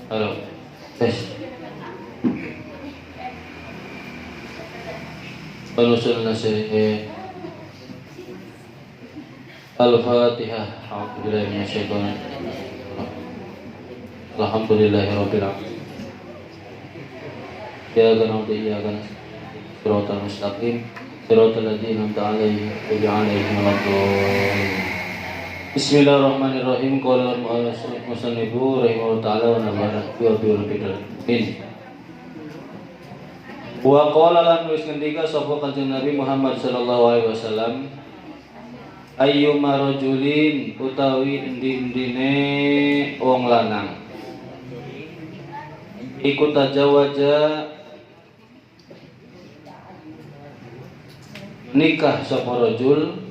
Halo. Tes. Penusul nasi Al-Fatihah. A'udzubillahi minasyaitonir rajim. Alhamdulillahirabbil alamin. Ya na'budu wa iyyaka nasta'in. Shiratal mustaqim. Shiratal ladzina an'amta 'alaihim ghairil maghdubi 'alaihim. Bismillahirrahmanirrahim. Qala al-musannifu rahimahullahu ta'ala wa nafa'ana bihi. Wa qala lan wis ngendika sapa Kanjeng Nabi Muhammad sallallahu alaihi wasallam, ayyuma rajulin utawi endi-endine wong lanang iku tajawaja nikah sapa rajul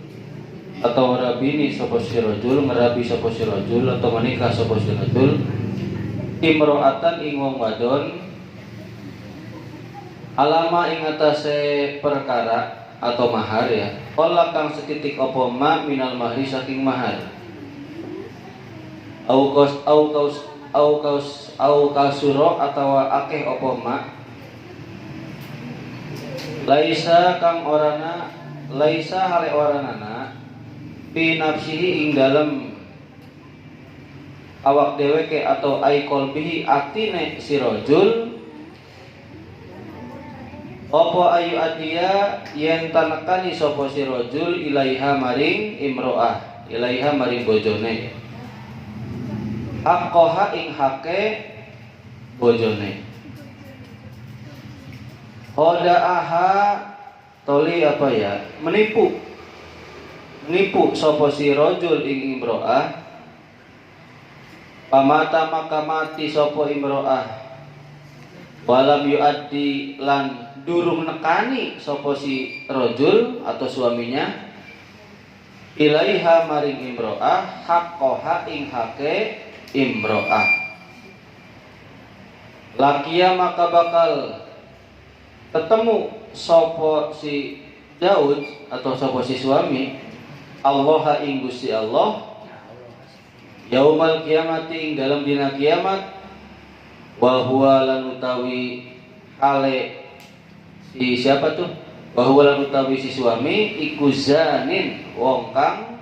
atau rabini sapa si rajul, ngerabi sapa si rajul atau menikah sapa si rajul imro'atan ing wong wadon alama ing atase perkara atau mahar ya. Qala kang setitik apa ma minal mahri saking mahar. Au kasuro atawa akeh apa ma. Laisa kang orana laisa hale oranana fi nafsihi ing dalem awak dheweke atau ai qalbihi atine si rajul apa ayu adia yen tanekani sapa si rajul ilaiha maring imro'ah, ilaiha maring bojone. Haqqaha ing hake bojone. Hoda'aha toli apa ya? Menipu sapa si rajul ing imro'ah. Pamata maka mati sapa imro'ah. Walam yuaddi lan durung nekani sapa si rajul atau suaminya ilaiha maring imro'ah haqqaha ing hake imro'ah. Lakia maka bakal ketemu sapa si Daud atau sapa si suami Allah ing Gusti Allah yaumal kiamati ing dalam dina kiamat wa huwa lan utawi ale si siapa tuh? Bahwa lan utawi si suami iku zanin wong kang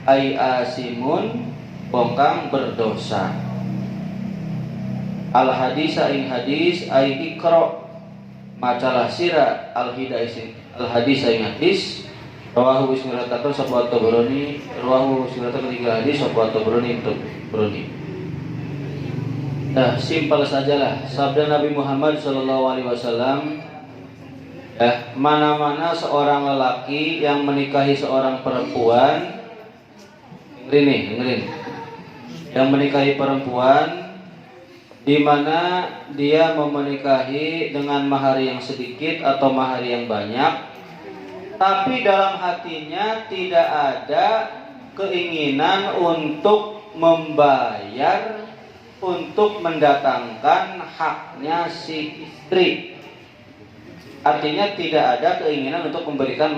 ai asimun wong kang berdosa. Al hadis ing hadis ai ikra macalah sira al hadis ing hadis rawahu bismillahirrahmanirrahim sapa Tabrani rawahu bismillahirrahmanirrahim tiga hadis sapa Tabrani. Nah, simpel sajalah sabda Nabi Muhammad SAW. Mana-mana seorang lelaki yang menikahi seorang perempuan, dengerin, yang menikahi perempuan, di mana dia menikahi dengan mahar yang sedikit atau mahar yang banyak, tapi dalam hatinya tidak ada keinginan untuk membayar, untuk mendatangkan haknya si istri. Artinya tidak ada keinginan untuk memberikan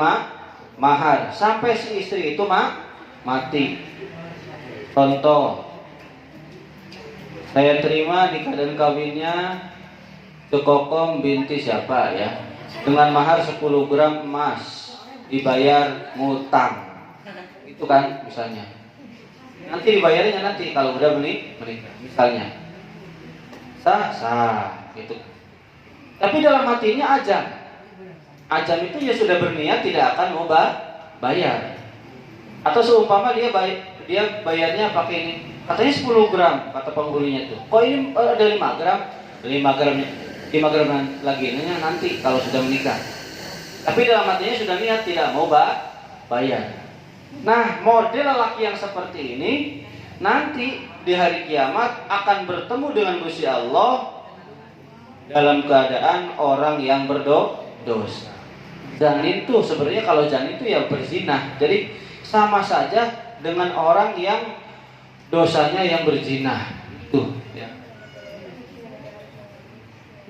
mahar sampai si istri itu mati. Contoh, saya terima nikah dan kawinnya Kokom binti siapa ya, dengan mahar 10 gram emas dibayar ngutang. Itu kan misalnya. Nanti dibayarnya nanti kalau udah menikah misalnya. Sah gitu. Tapi dalam hatinya ajam itu ya sudah berniat tidak akan mau bayar. Atau seumpama dia bayarnya pakai ini, katanya 10 gram kata penghulunya tuh. Kok ini ada 5 gram? 5 gram lagi ini nanti kalau sudah menikah. Tapi dalam hatinya sudah niat tidak mau bayar. Nah, model lelaki yang seperti ini nanti di hari kiamat akan bertemu dengan Gusti Allah dalam keadaan orang yang berdosa. Janin itu sebenarnya kalau janin itu ya berzina. Jadi sama saja dengan orang yang dosanya yang berzina. Tuh, ya.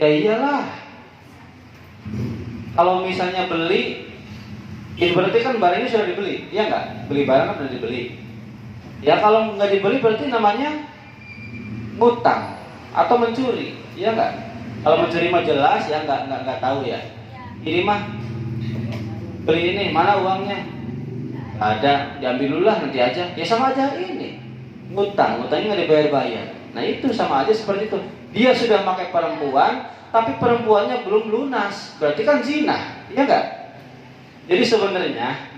Ya iyalah. Kalau misalnya beli, ini berarti kan barang ini sudah dibeli, ya nggak? Beli barang kan sudah dibeli. Ya kalau nggak dibeli berarti namanya ngutang atau mencuri, ya enggak? Kalau mencuri mah jelas ya, enggak tahu ya. Ini mah beli ini, mana uangnya? Ada, diambil dulu lah nanti aja. Ya sama aja ini. Ngutangnya nggak dibayar-bayar. Nah itu sama aja seperti itu. Dia sudah pakai perempuan, tapi perempuannya belum lunas. Berarti kan zina, ya enggak? Jadi sebenarnya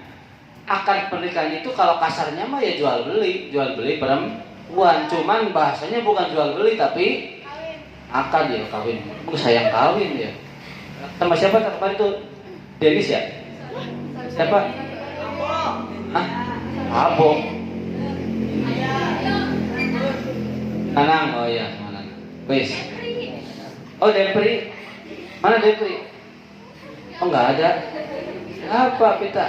akad pernikahan itu kalau kasarnya mah ya jual beli perempuan. Cuman bahasanya bukan jual beli tapi akad ya, kawin. Sayang kawin ya. Sama siapa kemarin itu? Dennis ya? Siapa? Hah? Abong. Nanang, oh iya, mana? Wes. Oh Depri. Mana Depri? Oh nggak ada. Apa kita?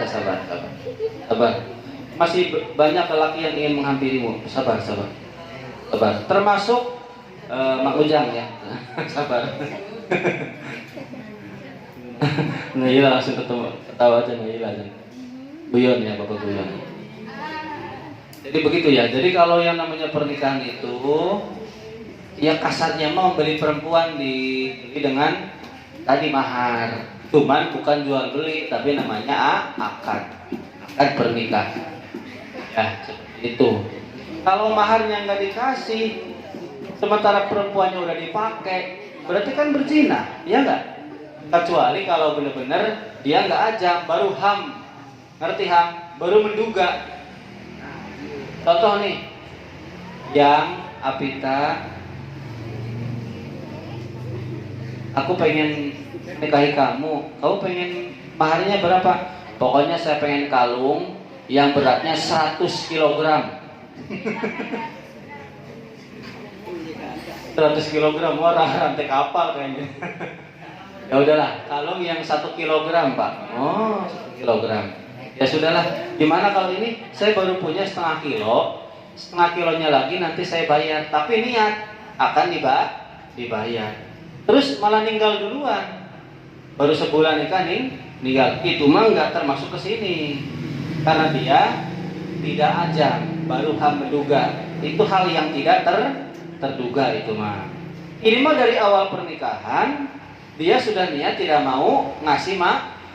Sabar. Masih banyak lelaki yang ingin menghampirimu. Sabar. Termasuk Mak Ujang ya. Sabar. Nggak langsung ketemu, ketawa aja aja. Buyon ya, Bapak Buyon. Jadi begitu ya. Jadi kalau yang namanya pernikahan itu, ya kasarnya mau membeli perempuan dibeli dengan tadi mahar. Cuman bukan jual beli, tapi namanya akad pernikahan. Ya seperti itu. Kalau maharnya nggak dikasih, sementara perempuannya udah dipakai, berarti kan berzina, ya nggak? Kecuali kalau benar-benar dia nggak ajak, baru ham, ngerti ham, baru menduga. Contoh nih, yang Apita, aku pengen nikahi kamu pengen maharnya berapa? Pokoknya saya pengen kalung yang beratnya 100 kg. 100 kg, wah rantai kapal kayaknya. Ya udahlah, kalung yang 1 kg Pak. Oh 1 kg. Ya sudahlah, gimana kalau ini saya baru punya setengah kilonya lagi nanti saya bayar. Tapi niat akan dibayar. Terus malah ninggal duluan. Baru sebulan nikah ninggal. Itu mah nggak termasuk ke sini. Karena dia tidak ajak, baru ham menduga. Itu hal yang tidak terduga itu mah. Ini mah dari awal pernikahan dia sudah niat tidak mau ngasih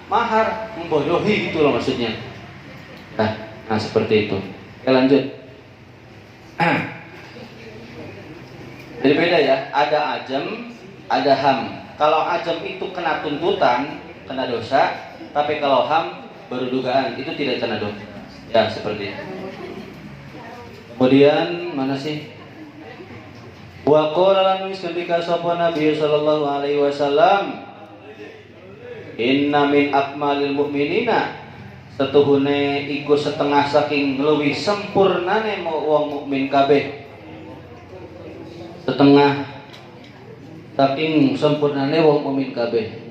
mahar, membodohi gitu loh maksudnya. Nah seperti itu. Oke lanjut. Jadi beda ya, ada ajam, ada ham. Kalau ajam itu kena tuntutan, kena dosa, tapi kalau ham baru dugaan, itu tidak kena dosa. Ya seperti itu. Kemudian mana sih? Wa qala lan ketika sapa Nabi sallallahu alaihi wasallam, inna min akmalil mu'minina, setuhune iku setengah saking luwih sempurnane wong mukmin kabeh. Setengah saking sempurnane wong mukmin kabeh.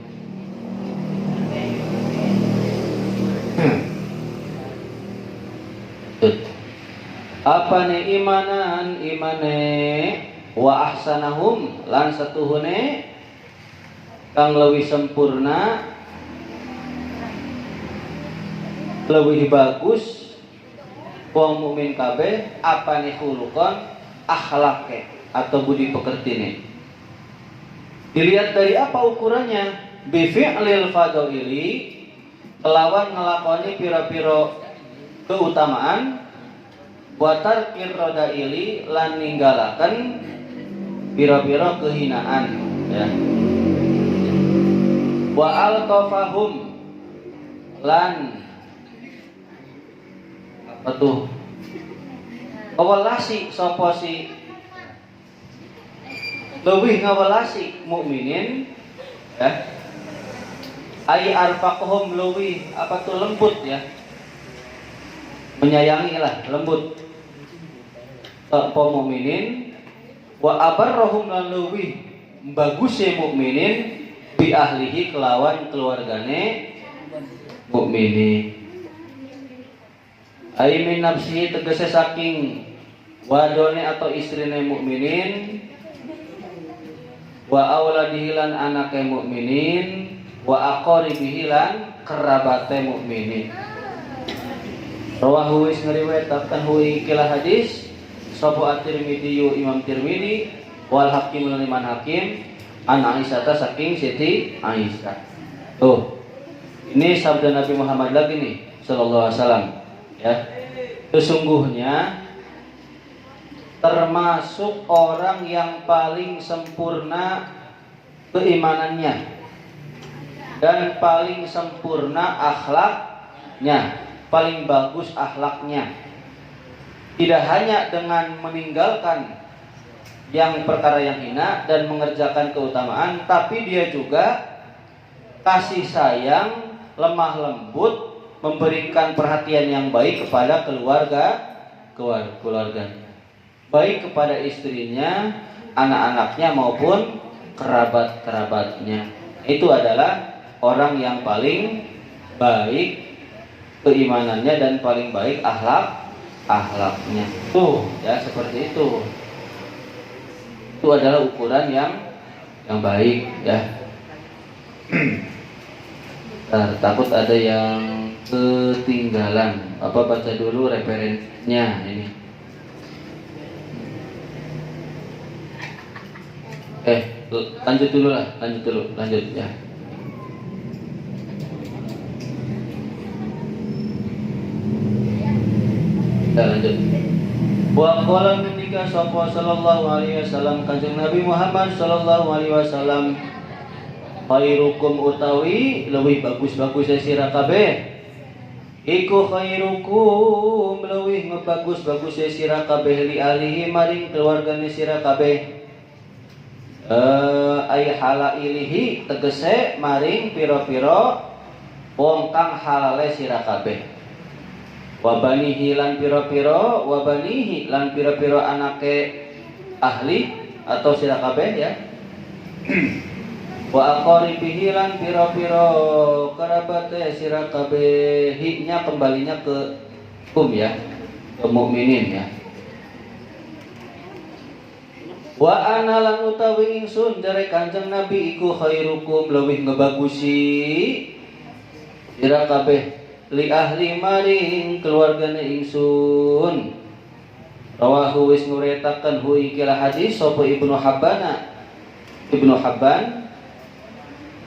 Apa nih imanan imane wa ahsanahum lan satuhune kang leuwih sempurna leuwih bagus wong mukmin kabeh apa nih khuluqan akhlake atau budi pekertine. Dilihat dari apa ukurannya? Bi fi'lil fadaili, kelawan ngelakoni pira-pira keutamaan, wa tarkir radaili lan ninggalaken pira-pira kehinaan ya. Wa alqafahum lan apa tuh? Ngawelasi sapa si leuwih ngawelasi mukminin ya. Ai arfaqhum leuwih apa tuh lembut ya. Menyayangi lah, lembut. Sapa mukminin wa abarrahum lan leuwih baguse mukminin bi ahlihi kelawan keluargane mukminin. Ai min nafsihi tegese saking wadone atau istrine mukminin, wa auladihi lan anake mukminin, wa aqaribihi lan kerabate mukminin. Rawahu wis ngriwayatkan hu ikilah hadis sapa at-Tirmidzi Imam Tirmidzi wal Hakim lan Imam Hakim an Aisyah saking Siti Aisyah. Tuh. Ini sabda Nabi Muhammad lagi nih sallallahu alaihi wasallam ya. Sesungguhnya termasuk orang yang paling sempurna keimanannya dan paling sempurna akhlaknya, paling bagus akhlaknya. Tidak hanya dengan meninggalkan yang perkara yang hina dan mengerjakan keutamaan, tapi dia juga kasih sayang, lemah lembut, memberikan perhatian yang baik kepada keluarganya, baik kepada istrinya, anak-anaknya maupun kerabat-kerabatnya. Itu adalah orang yang paling baik keimanannya dan paling baik akhlaknya. Tuh ya, seperti itu. Itu adalah ukuran yang baik ya. Takut ada yang ketinggalan. Apa baca dulu referensinya ini. Lanjut dulu ya. Kita lanjut. Wa qala ketika sapa sallallahu alaihi wasallam kanjeng Nabi Muhammad sallallahu alaihi wasallam, khairukum utawi leuwih bagus-bagus sira kabeh iku khairukum leuwih ngebagus-bagus sira kabeh li alihi maring keluargane sira kabeh ay halailihi tegese maring pira-pira wong kang halale sira kabeh wabanihi lan pira-pira wabanihi lan pira-pira anake ahli atau sira kabeh ya wa aqaribihi lan pira-pira kerabate sira kabeh nya kembalinya ke ya ke mukminin ya. Wa ana lan utawi ingsun jare Kanjeng Nabi iku khairukum leuwih ngebagusi sira kabeh li ahli maring keluargane ingsun. Rawahu wis nguretaken hu ikilah hadis sapa Ibnu Habban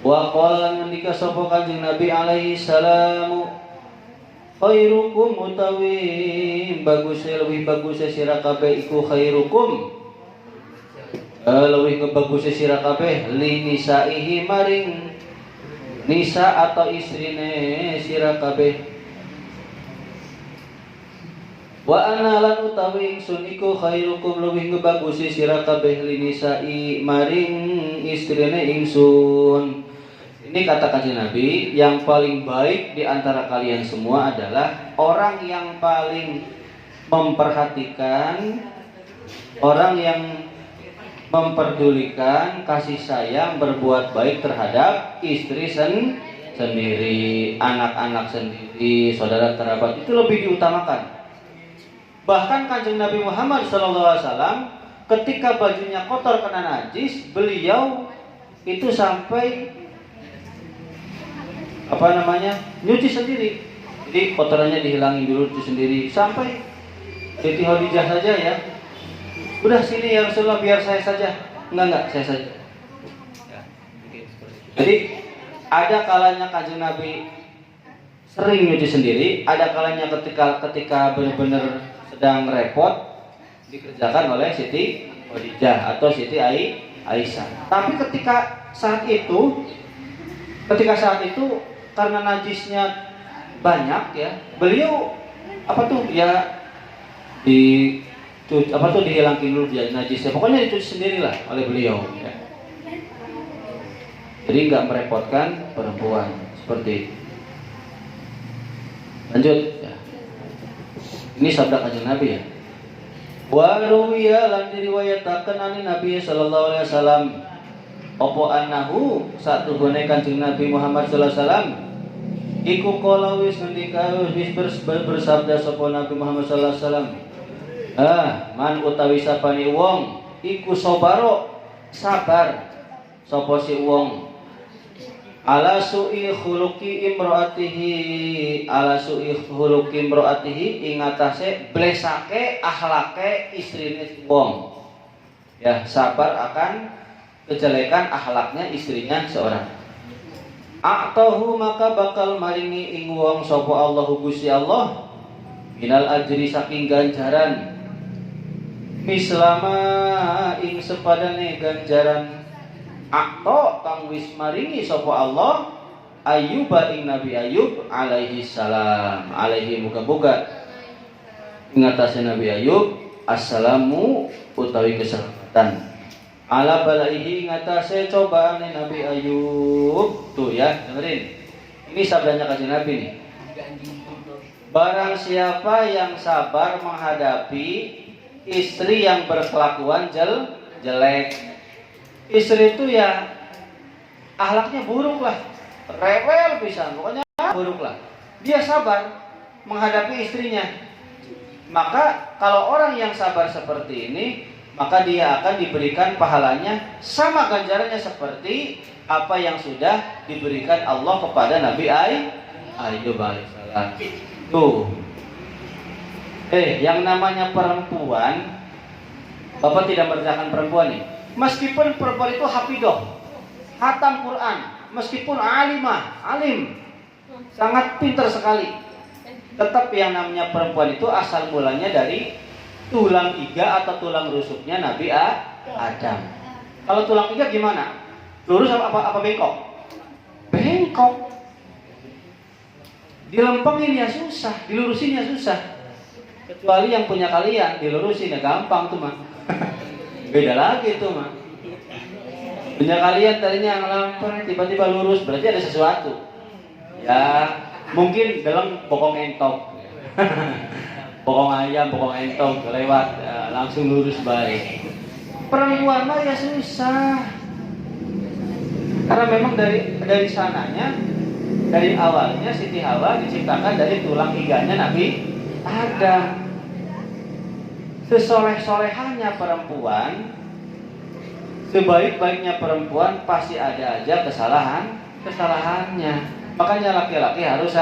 wa qala ngendika sapa Kanjeng Nabi alaihi salamu khairukum utawi bagus leuwih bagus sira kabeh iku khairukum leuwih bagus sira kabeh li nisaihi maring nisa atau istrine sira kabeh. Wa ana lan utawi ingsun iku khairukum leuwih ngebagusi sira kabeh li nisai maring istrine ingsun. Ini kata Kanjeng Nabi, yang paling baik di antara kalian semua adalah orang yang paling memperhatikan, orang yang memperdulikan, kasih sayang, berbuat baik terhadap istri sendiri, anak-anak sendiri, saudara kerabat, itu lebih diutamakan. Bahkan Kanjeng Nabi Muhammad SAW ketika bajunya kotor kena najis, beliau itu sampai nyuci sendiri. Jadi kotorannya dihilangin dulu, cuci sendiri, sampai Siti Khadijah saja ya, udah sini ya Rasulullah, biar saya saja. Enggak, saya saja. Ya, jadi ada kalanya Kanjeng Nabi sering nyuci sendiri, ada kalanya ketika benar-benar sedang repot dikerjakan oleh Siti Khadijah atau Siti Aisyah. Tapi ketika saat itu karena najisnya banyak ya, beliau dihilangin dulu dia najisnya, pokoknya dicuci sendirilah oleh beliau ya. Jadi nggak merepotkan perempuan seperti itu. Lanjut ya. Ini sabda Kanjeng Nabi ya. Wa ruwiya lan diriwayataken ani Nabi sallallahu alaihi wasallam apa annahu satu gone Kanjeng Nabi Muhammad sallallahu alaihi wasallam iku kala wis ngendika wis bersabda sapa Nabi Muhammad sallallahu alaihi wasallam, man utawi sapane wong iku sabar sapa si wong ala su'i khuluqi imro'atihi, ala su'i khuluqi imro'atihi, ingatase blesake akhlake istrine wong. Ya, sabar akan kejelekan akhlaknya istrinya seorang. A'tahu, maka bakal maringi ing wong sapa Allahu Gusti Allah minal ajri saking ganjaran, mislama ing sepadane ganjaran akto kang wis maringi sapa Allah Ayyub ing Nabi Ayyub alaihi salam, alaihi muga-muga ingatase Nabi Ayyub assalamu utawi keselamatan, ala balaihi ingatase cobaane Nabi Ayyub. Tuh ya, dengerin. Ini sabdanya kanjeng Nabi nih. Barang siapa yang sabar menghadapi istri yang berkelakuan jelek. Istri itu ya akhlaknya buruk lah, rewel pisan, pokoknya buruk lah. Dia sabar menghadapi istrinya. Maka kalau orang yang sabar seperti ini, maka dia akan diberikan pahalanya sama ganjarannya seperti apa yang sudah diberikan Allah kepada Nabi Ayyub alaihissalam. Tuh. Yang namanya perempuan, Bapak tidak merendahkan perempuan nih. Meskipun perempuan itu hafidoh, hatam Quran, meskipun alim, sangat pintar sekali, tetap yang namanya perempuan itu asal mulanya dari tulang iga atau tulang rusuknya Nabi Adam. Kalau tulang iga gimana? Lurus apa bengkok? Bengkok. Dilempengin ya susah, dilurusin ya susah. Kecuali yang punya kalian, dilurusin ya gampang tuh mah. Beda lagi tuh mah. Punya kalian tadinya yang lempeng tiba-tiba lurus, berarti ada sesuatu. Ya, mungkin dalam bokong entok. Bokong ayam, bokong entok lewat ya, langsung lurus baik. Perempuan mah ya susah. Karena memang dari sananya, dari awalnya Siti Hawa diciptakan dari tulang iganya Nabi Adam. Sesoleh-solehannya perempuan, sebaik-baiknya perempuan pasti ada aja kesalahannya. Makanya laki-laki harus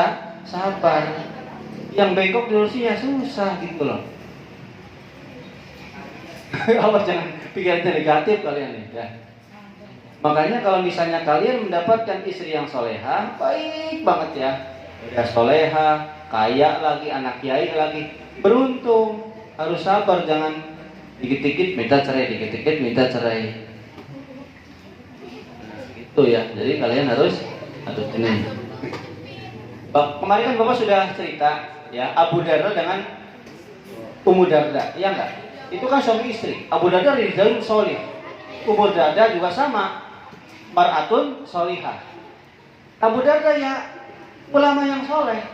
sabar. Yang bengkok dilurusinya susah gitu loh. Allah jangan pikiran negatif kalian nih ya. Makanya kalau misalnya kalian mendapatkan istri yang soleha, baik banget ya. Udah soleha, kaya lagi, anak kiai lagi, beruntung. Harus sabar, jangan dikit-dikit minta cerai, dikit-dikit minta cerai. Itu ya. Jadi kalian harus ini. Kemarin kan Bapak sudah cerita ya, Abu Darda dengan Ummu Darda, iya enggak? Itu kan suami istri. Abu Darda rijal sholih. Ummu Darda juga sama, mar'atun sholihah. Abu Darda ya ulama yang soleh.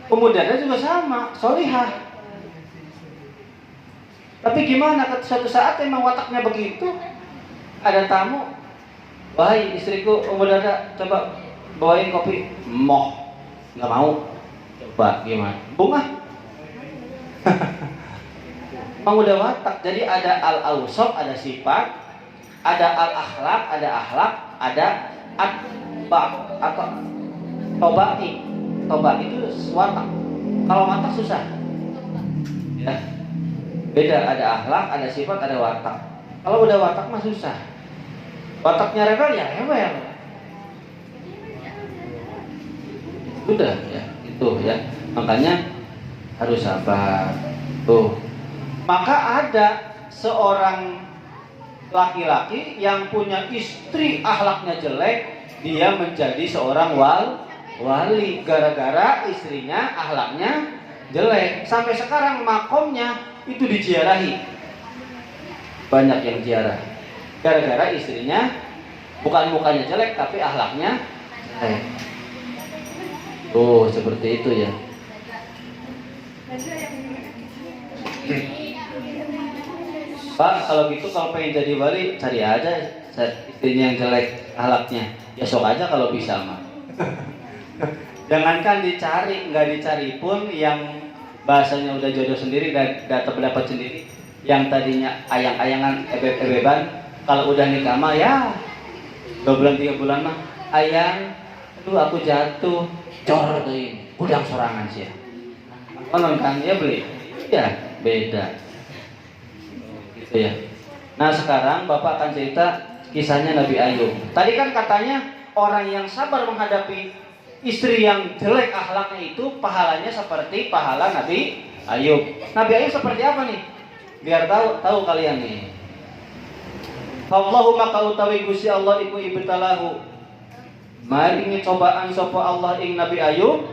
Ummu Darda juga sama, sholihah. Tapi gimana suatu saat emang wataknya begitu. Ada tamu, wahai istriku Ummu Darda, coba bawain kopi. Moh, nggak mau. Coba gimana? Bunga. Emang udah watak. Jadi ada al-awsaf, ada sifat, ada al-akhlak, ada atba atau tobati. Toba itu watak. Kalau watak susah. Ya. Beda, ada akhlak, ada sifat, ada watak. Kalau udah watak mah susah. Wataknya rewel ya rewel. Udah ya, itu ya. Makanya harus sabar. Tuh. Maka ada seorang laki-laki yang punya istri akhlaknya jelek, dia menjadi seorang wali gara-gara istrinya akhlaknya jelek. Sampai sekarang makomnya itu diziarahi. Banyak yang ziarah gara-gara istrinya bukan mukanya jelek tapi akhlaknya jelek. Oh, seperti itu ya. Pak, kalau gitu kalau pengen jadi wali cari aja istrinya yang jelek akhlaknya. Ya sok aja kalau bisa mah. Jangankan dicari, nggak dicari pun yang bahasanya udah jodoh sendiri dan dapat sendiri, yang tadinya ayang-ayangan ebeb-ebeban, kalau udah nikah mah ya 2 bulan 3 bulan mah ayang, aduh aku jatuh, cor tuh ini, udang sorangan sih. Konon kan ya beli, ya beda, gitu ya. Nah sekarang Bapak akan cerita kisahnya Nabi Ayub. Tadi kan katanya orang yang sabar menghadapi istri yang jelek akhlaknya itu pahalanya seperti pahala Nabi Ayub. Nabi Ayub seperti apa nih? Biar tahu kalian nih. Allahumma maka utawi Gusti Allah iku ibtalahu. Maringi cobaan sapa Allah ing Nabi Ayub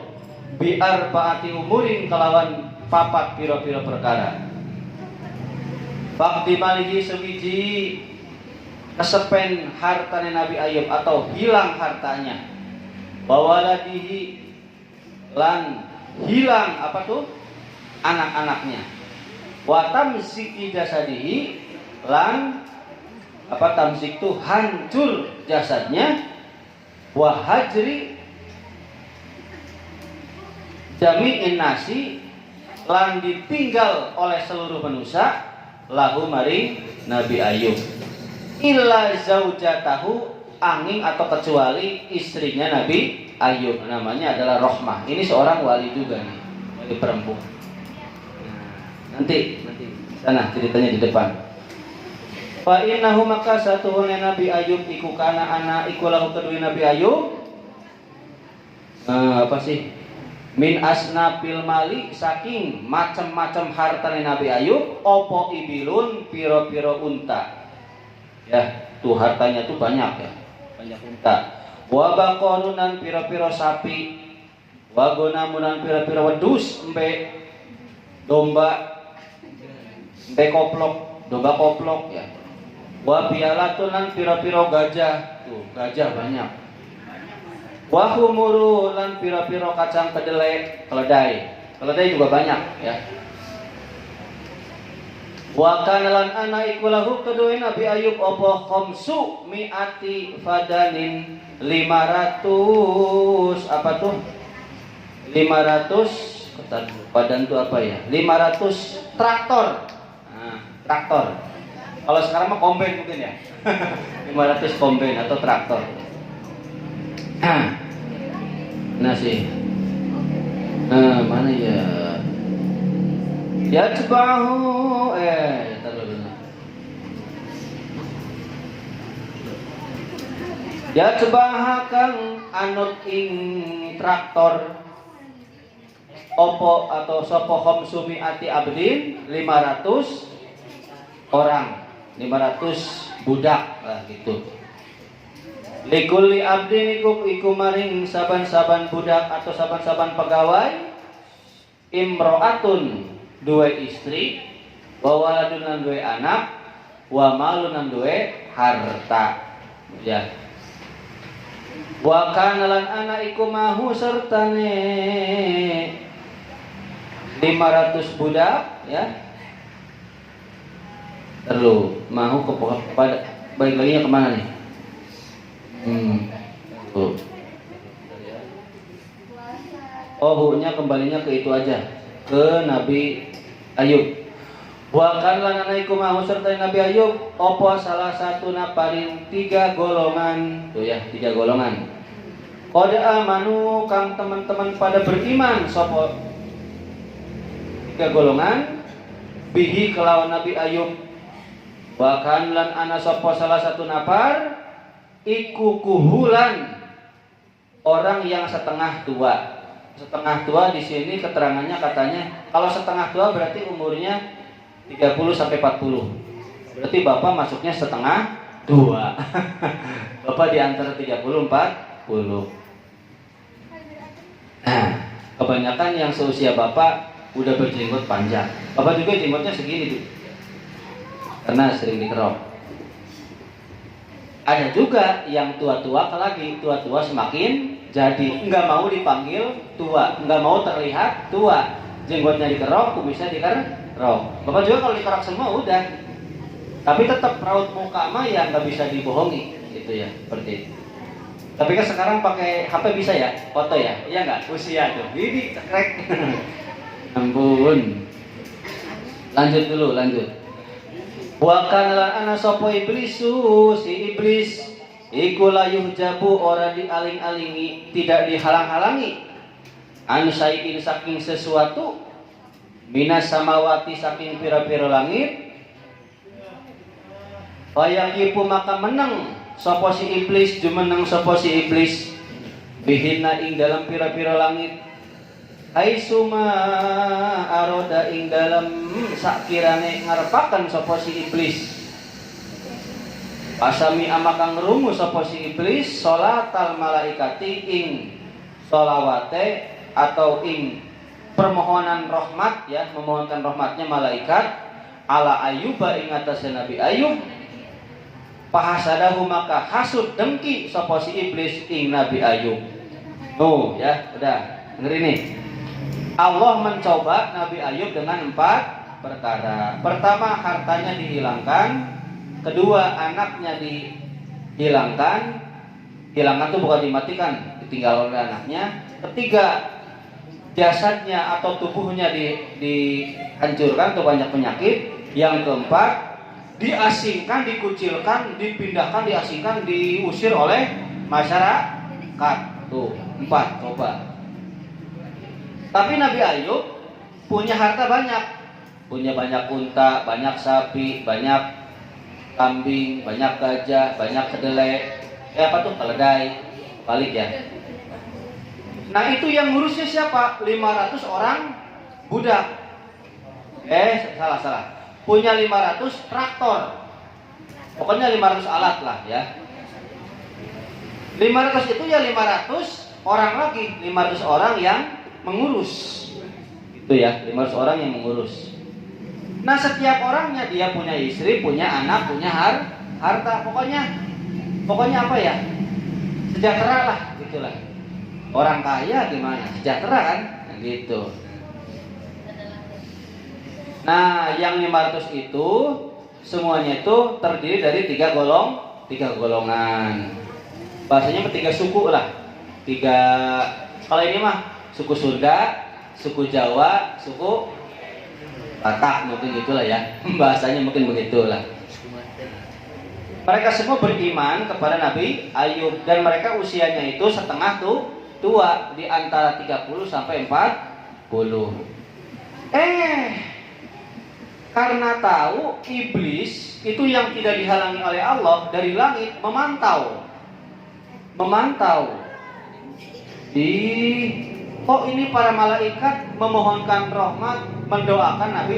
biar paati umurin kelawan papat pira-pira perkara. Fakti malihi sewiji kesepen hartanya Nabi Ayub atau hilang hartanya. Bawaladihi lan hilang apa tuh? Anak-anaknya. Wa tamsiki jasadihi lan apa tamsik tuh hancur jasadnya. Wa hajri jami'in nasi lan ditinggal oleh seluruh manusia lahu maring Nabi Ayub illa zaujatahu angin atau kecuali istrinya Nabi Ayub namanya adalah Rohmah. Ini seorang wali juga nih, wali perempuan. Nah, nanti sana ceritanya di depan. Fa innahu maka satuhune Nabi Ayub iku kana ana iku lahu kedue Nabi Ayub apa sih? Min asnafil mali saking macam-macam hartane Nabi Ayub opo ibilun piro-piro unta. Ya, tuh hartanya tuh banyak ya. Banyak unta. Wa baqonunan piro-piro sapi. Wa gonamunan piro-piro wedus embe domba embe koplok, domba koplok ya. Wa pialatunan piro-piro gajah. Tuh, gajah banyak. Wa humuru lan pira-pira kacang kedelai, keledai juga banyak ya. Wa kana lan ana iku lahu kedue Nabi Ayub apa khamsu mi'ati fadanin 500 apa tuh? 500 badan itu apa ya? 500 traktor. Nah, traktor. Kalau sekarang mah kombin mungkin ya. 500 kombin atau traktor. Nah sih, mana ya? Ya cebahu, ya cebahakan anut ing traktor opo atau sopo khamsumi ati abdin 500 orang, 500 budak lah gitu. Likulli abdin iku maring saban-saban budak atau saban-saban pegawai imro'atun dua istri wa waladun dua anak wa malun dua harta ya. Wa kana lan ana iku mahu sertane 500 budak ya. Terlalu mahu kepada balik lagi kemana nih? Hunya kembalinya ke itu aja, ke Nabi Ayub. Wa kan lan ana iku mau serta Nabi Ayub apa salah satu paling 3 golongan. Tuh ya, 3 golongan. Qad amanu kang teman-teman pada beriman sapa 3 golongan bihi kelawan Nabi Ayub. Wa kan lan ana sapa salah satu napar iku kuhulan orang yang setengah tua. Setengah tua di sini keterangannya katanya kalau setengah tua berarti umurnya 30 sampai 40. Berarti Bapak masuknya setengah tua. Bapak di antara 30 40. Nah, kebanyakan yang seusia Bapak udah berjenggot panjang. Bapak juga jenggotnya segini tuh. Karena sering dikerok. Ada juga yang tua-tua lagi, tua-tua semakin jadi nggak mau dipanggil tua, nggak mau terlihat tua, jenggotnya dikerok, kumisnya dikerok. Bapak juga kalau dikerok semua udah, tapi tetap raut muka mah ya nggak bisa dibohongi, gitu ya, seperti itu. Tapi kan sekarang pakai HP bisa ya, foto ya, iya nggak? Usia tuh, ini krek. Ampun. Lanjut. Wa kana ana sapa iblisu si iblis iku la yuhjabu ora dialing-alingi, tidak dihalang-halangi, an syai'in saking sesuatu, minas samawati saking pira-pira langit, fayaqifu maka menang sapa si iblis, jumeneng sapa si iblis, bihinna ing dalam pira-pira langit, haitsuma aroda ing dalam sakirane ngarepaken sapa si iblis. Pasami amakang ngrungu sapa si iblis sholatal malaikati ing sholawate atau ing permohonan rahmat, ya, memohonkan rahmatnya malaikat ala Ayyuba ing atase Nabi Ayub. Pahasadahu maka hasud dengki sapa si iblis ing Nabi Ayub. Oh ya, udah dengerin nih. Allah mencoba Nabi Ayub dengan 4 perkara. Pertama, hartanya dihilangkan. Kedua, anaknya dihilangkan. Hilangkan itu bukan dimatikan, ditinggal oleh anaknya. Ketiga, jasadnya atau tubuhnya dihancurkan atau banyak penyakit. Yang keempat, diasingkan, dikucilkan, dipindahkan, diasingkan, diusir oleh masyarakat. Tuh, 4 coba. Tapi Nabi Ayub punya harta banyak. Punya banyak unta, banyak sapi, banyak kambing, banyak gajah, banyak kedelai. Keledai. Balik ya. Nah, itu yang ngurusnya siapa? 500 orang budak. Salah. Punya 500 traktor. Pokoknya 500 alat lah ya. 500 itu ya 500 orang lagi, 500 orang yang mengurus. Itu ya, 500 orang yang mengurus. Nah, setiap orangnya dia punya istri, punya anak, punya harta. Pokoknya apa ya? Sejahtera lah, gitulah. Orang kaya gimana? Sejahtera kan? Nah, gitu. Nah, yang 500 itu semuanya itu terdiri dari 3 golongan. Bahasanya 3 suku lah. Kalau ini mah suku Sunda, suku Jawa, suku Batak, mungkin gitulah ya. Bahasanya mungkin begitulah. Mereka semua beriman kepada Nabi Ayub dan mereka usianya itu setengah tua, di antara 30 sampai 40. Karena tahu iblis itu yang tidak dihalangi oleh Allah dari langit memantau. Kok ini para malaikat memohonkan rahmat, mendoakan Nabi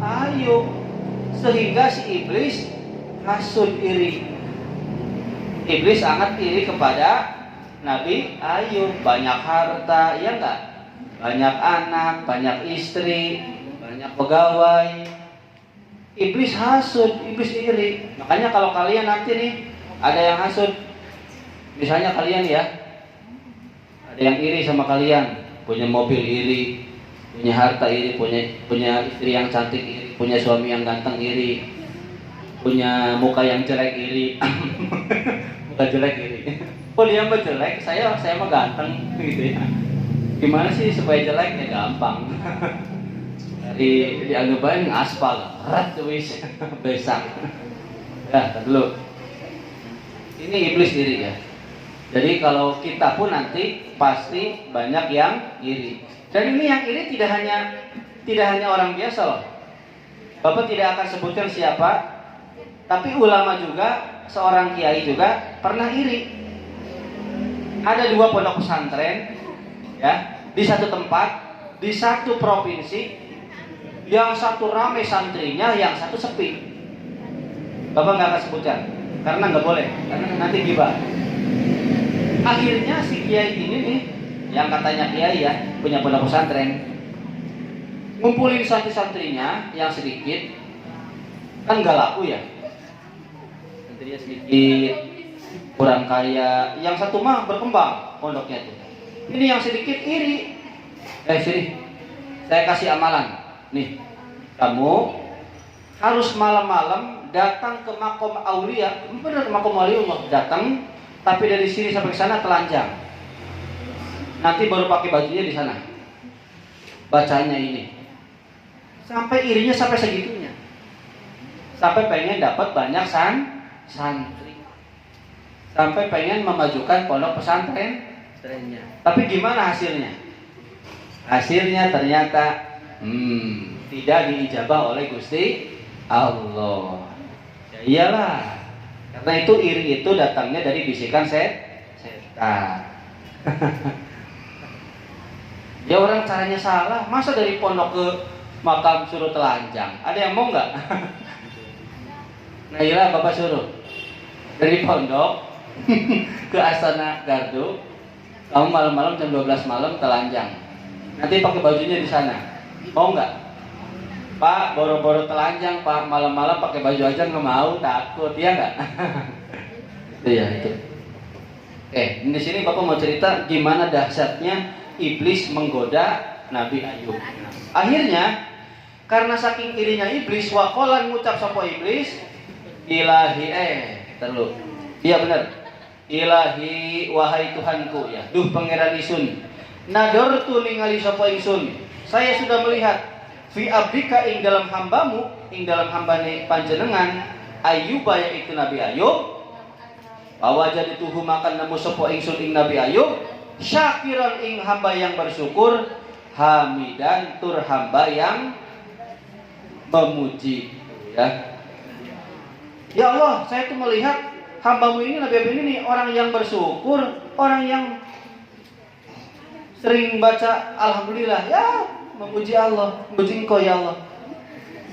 Ayub, sehingga si iblis hasud iri. Iblis sangat iri kepada Nabi Ayub, banyak harta, ya enggak? Banyak anak, banyak istri, banyak pegawai. Iblis hasud, iblis iri. Makanya kalau kalian nanti nih ada yang hasud, misalnya kalian ya, ada yang iri sama kalian, punya mobil iri, punya harta iri, punya istri yang cantik iri, punya suami yang ganteng iri, punya muka yang jelek iri. Muka jelek iri. Oh, dia mah jelek, saya mah ganteng gitu ya. Gimana sih supaya jelek? Ya gampang. Dianggapin aspal, rat wis besak. Ya, dulu. Ini iblis iri ya. Jadi kalau kita pun nanti pasti banyak yang iri. Dan ini yang iri tidak hanya orang biasa loh. Bapak tidak akan sebutkan siapa, tapi ulama juga, seorang kiai juga pernah iri. Ada 2 pondok pesantren ya, di satu tempat, di satu provinsi, yang satu ramai santrinya, yang satu sepi. Bapak nggak akan sebutkan karena nggak boleh, karena nanti gibah. Akhirnya si kiai ini nih, yang katanya kiai ya, punya pondok pesantren, ngumpulin santri-santrinya yang sedikit, kan nggak laku ya, santrinya sedikit, kurang kaya. Yang satu mah berkembang pondoknya tuh. Ini yang sedikit iri. Sini, saya kasih amalan. Nih, kamu harus malam-malam datang ke makom aulia, benar makom waliullah, datang, tapi dari sini sampai ke sana telanjang. Nanti baru pakai bajunya di sana. Bacanya ini. Sampai irinya sampai segitunya. Sampai pengen dapat banyak santri. sampai pengen memajukan pondok pesantrennya. Tapi gimana hasilnya? Hasilnya ternyata tidak diijabah oleh Gusti Allah. Ya iyalah, karena itu iri itu datangnya dari bisikan setan. Ya orang caranya salah, masa dari pondok ke makam suruh telanjang? Ada yang mau nggak? Nah iyalah Bapak suruh dari pondok ke Astana Gardu, kamu malam-malam jam 12 malam telanjang. Nanti pakai bajunya di sana. Mau nggak? Pak, boro-boro telanjang, Pak, malam-malam pakai baju aja nggak mau, takut, ya nggak? Itu ya itu. Di sini Bapak mau cerita gimana dahsyatnya iblis menggoda Nabi Ayub. Akhirnya karena saking irinya iblis, waqalan ngucap sapa iblis, ilahi terlalu. Iya benar. Ilahi wahai Tuhanku ya. Duh pangeran isun. Nadortu ningali sapa ingsun. Saya sudah melihat fi abdika ing dalam hambamu, ing dalam hambane panjenengan Ayub yaitu Nabi Ayub. Bahwa jadi tuhu makan nemu sapa ingsun ing Nabi Ayub, syakiran ing hamba yang bersyukur, hamidan tur hamba yang memuji ya. Ya Allah, saya tuh melihat hambamu ini, Nabi Ayub ini orang yang bersyukur, orang yang sering baca alhamdulillah ya, memuji Allah, memuji Engkau ya Allah.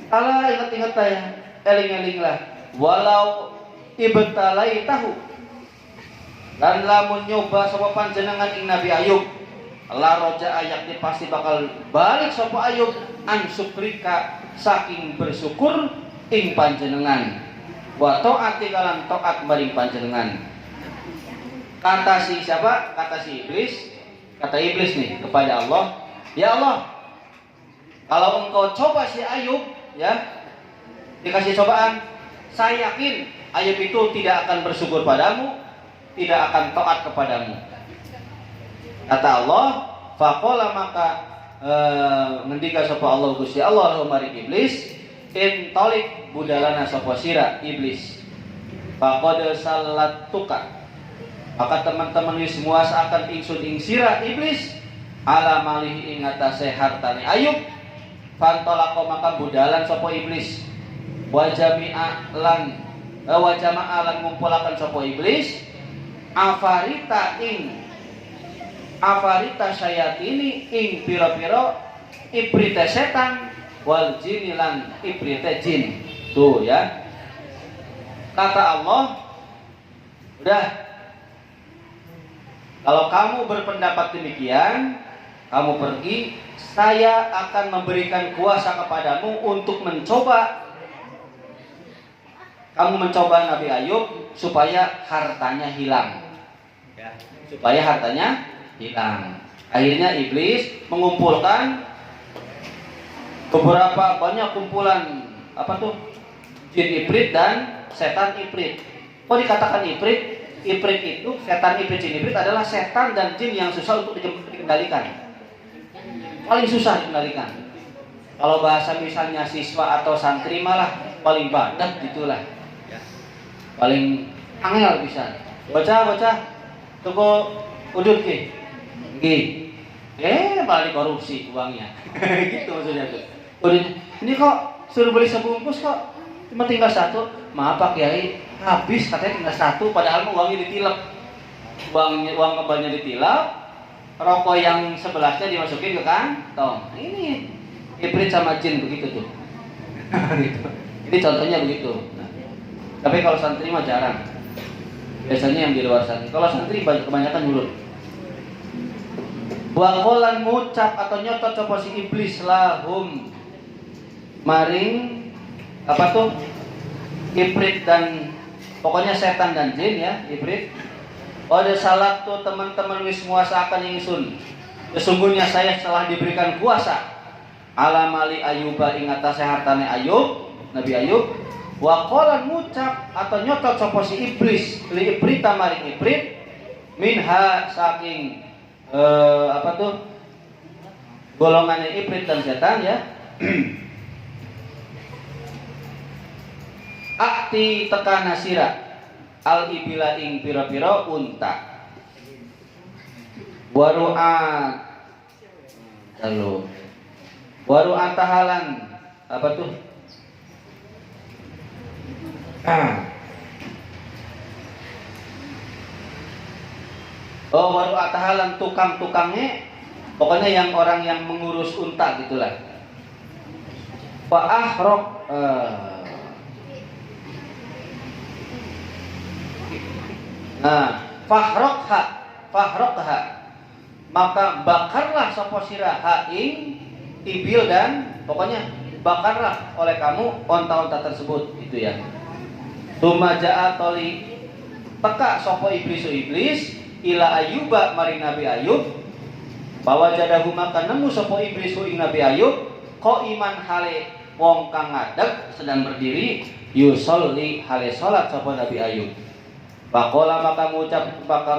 Allah ingat-ingat saya, eling-elinglah. Walau ibtalai tahu, dan lamun nyoba sapa panjenengan ing Nabi Ayub, la roja ayat pasti bakal balik sapa Ayub an sukrika saking bersyukur ing panjenengan. Wa taati kalan taat maring panjenengan. Kata si siapa? Kata si iblis. Kata iblis nih kepada Allah, ya Allah, kalau engkau coba si Ayub ya, dikasih cobaan, saya yakin Ayub itu tidak akan bersyukur padamu, tidak akan taat kepadamu. Kata Allah, faqala maka ngendika sapa Allah Gusti Allah maring iblis, intalik budalana sapa sira iblis. Faqad salatuka, maka teman-teman wis muasa akan ingsun ing sira iblis ala malih ing atase hartane Ayub. Fantolako maka budalan sapa iblis wa jami'a lan ngumpulaken sapa iblis afarita syayatini ing pira-pira ibrite setan wal jin lan ibrite jin. Tuh ya. Kata Allah, udah, kalau kamu berpendapat demikian, kamu pergi, saya akan memberikan kuasa kepadamu untuk mencoba. Kamu mencoba Nabi Ayub supaya hartanya hilang. Ya, supaya hartanya hilang. Akhirnya iblis mengumpulkan beberapa banyak kumpulan jin ibrit dan setan ibrit. Kok dikatakan ibrit? Ibrit itu, setan ibrit jin ibrit adalah setan dan jin yang susah untuk dikendalikan. Paling susah dikendalikan. Kalau bahasa misalnya siswa atau santri malah paling badak gitulah. Paling angel bisa. Baca toko udut ki. Malah korupsi uangnya. Gitu maksudnya tuh. Ini kok suruh beli sebungkus kok cuma tinggal satu. Maaf Pak Kiai, habis katanya tinggal satu, padahal uangnya ditilep. Uang kembalinya ditilep, rokok yang sebelahnya dimasukin ke kantong. Ini ibrit sama jin begitu tuh. Gitu. Ini contohnya begitu. Nah, tapi kalau santri mah jarang. Biasanya yang di luar santri. Kalau santri kebanyakan mulut. Waqalan ngucap atau nyotot coba si iblis lahum maring ibrit dan pokoknya setan dan jin ya, ibrit. Pada salat tuh teman-teman wis muasa akan ingsun. Sesungguhnya saya telah diberikan kuasa ala mali Ayuba ing atase hartane Ayub, Nabi Ayub. Waqalan ngucap atau nyotot sapa si iblis li ibrita maring ibrit minha saking golongannya ibrit dan setan ya. Akti tekana sira al ibila ing pira-pira unta. Waru'at lalu waru'at tahalan apa tuh? Oh, waru'at tahalan tukang-tukangnya pokoknya yang orang yang mengurus unta gitulah. Fa'ahrok fahrokha maka bakarlah sapa sirah ing ibil dan pokoknya bakarlah oleh kamu onta-onta tersebut itu ya. Tumaja'a toli teka sapa iblis ila Ayyuba maring Nabi Ayub bahwa jadahu maka nemu sapa iblis ing Nabi Ayub qaiman hale wong kang ngadeg sedang berdiri yusolli hale salat sapa Nabi Ayub. Pakola maka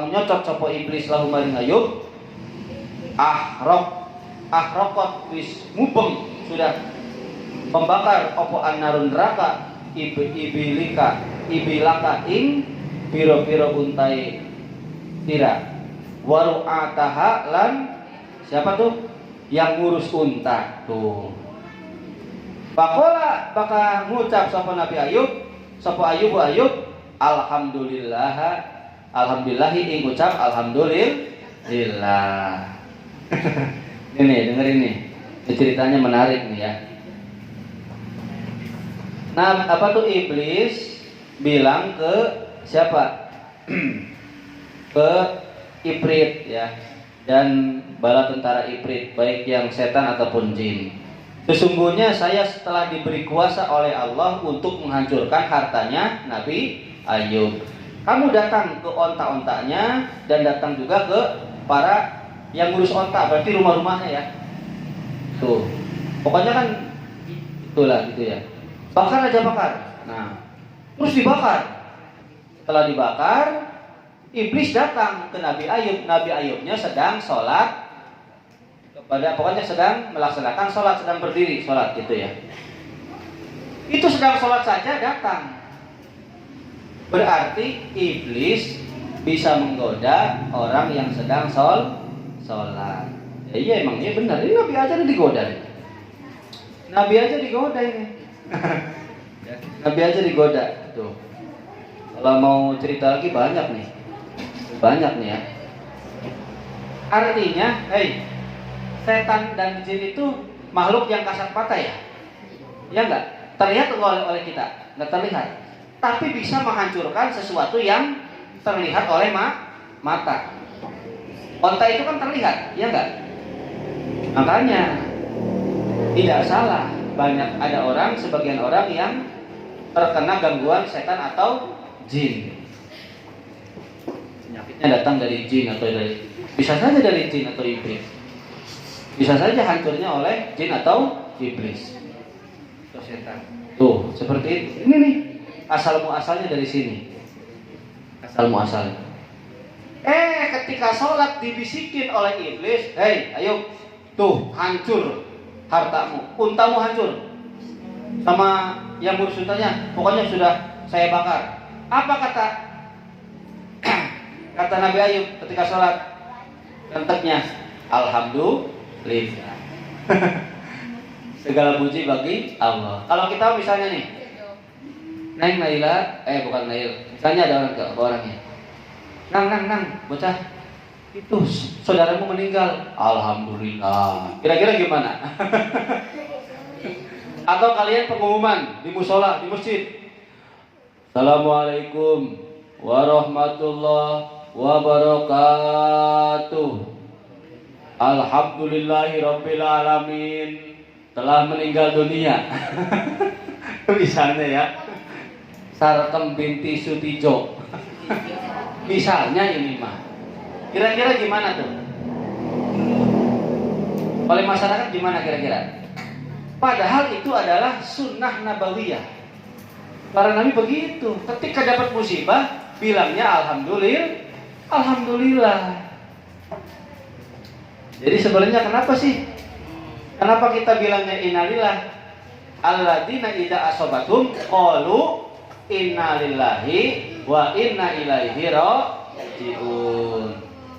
nyocok sapa iblis lahu maring Ayub ahrokot wis mubeng sudah membakar opo annarun neraka ibilaka ing piro-piro untai tira waru'ataha lan siapa tuh yang ngurus unta tuh. Pakola maka ngucap sapa Nabi Ayub sapa Ayub alhamdulillahi ing ucap alhamdulillah. Ini dengerin nih, ceritanya menarik nih ya. Nah, apa tuh iblis bilang ke siapa? Ke Ifrit ya, dan bala tentara Ifrit, baik yang setan ataupun jin. Sesungguhnya saya setelah diberi kuasa oleh Allah untuk menghancurkan hartanya Nabi Ayub. Kamu datang ke onta-ontanya dan datang juga ke para yang ngurus onta, berarti rumah-rumahnya ya. Tuh. Pokoknya kan itulah gitu ya. Bakar aja bakar. Nah, terus dibakar. Setelah dibakar, iblis datang ke Nabi Ayub. Nabi Ayubnya sedang sholat pokoknya sedang melaksanakan sholat, sedang berdiri sholat gitu ya. Itu sedang sholat saja datang. Berarti iblis bisa menggoda orang yang sedang sholat. Ya, iya emang iya benar. Ini Nabi aja digoda nih. Nabi aja digoda ini. Nabi aja digoda. Tuh. Kalau mau cerita lagi banyak nih. Banyak nih ya. Artinya, setan dan jin itu makhluk yang kasat mata ya. Ya enggak? Terlihat oleh kita, enggak terlihat. Tapi bisa menghancurkan sesuatu yang terlihat oleh mata. Onta itu kan terlihat, ya enggak? Makanya tidak salah banyak ada orang, sebagian orang yang terkena gangguan setan atau jin. Penyakitnya datang dari jin atau dari, bisa saja dari jin atau iblis. Bisa saja hancurnya oleh jin atau iblis atau setan. Tuh, seperti itu. Ini nih asal muasalnya dari sini. Asal muasalnya. Ketika sholat dibisikin oleh iblis, ayo, tuh hancur hartamu, untamu hancur. Sama yang ngurus untanya, pokoknya sudah saya bakar. Apa kata Nabi Ayub ketika sholat? Renteknya, alhamdulillah. Segala puji bagi Allah. Kalau kita misalnya nih, Neng Naila, bukan Nail, misalnya ada orang ke orangnya. Nang, bocah, itu saudaramu meninggal. Alhamdulillah. Kira-kira gimana? Atau kalian pengumuman di musola, di masjid. Assalamualaikum warahmatullahi wabarakatuh. Alhamdulillahirabbil alamin, telah meninggal dunia. Misalnya ya. Sarkem binti Sutijo. Misalnya ini mah. Kira-kira gimana tuh? Oleh masyarakat gimana kira-kira? Padahal itu adalah sunnah nabawiyah. Para nabi begitu. Ketika dapat musibah, bilangnya alhamdulillah. Jadi sebenarnya kenapa sih? Kenapa kita bilangnya innalillah? Alladzina idza asobatum qalu innalillahi wa inna ilaihi raji'un.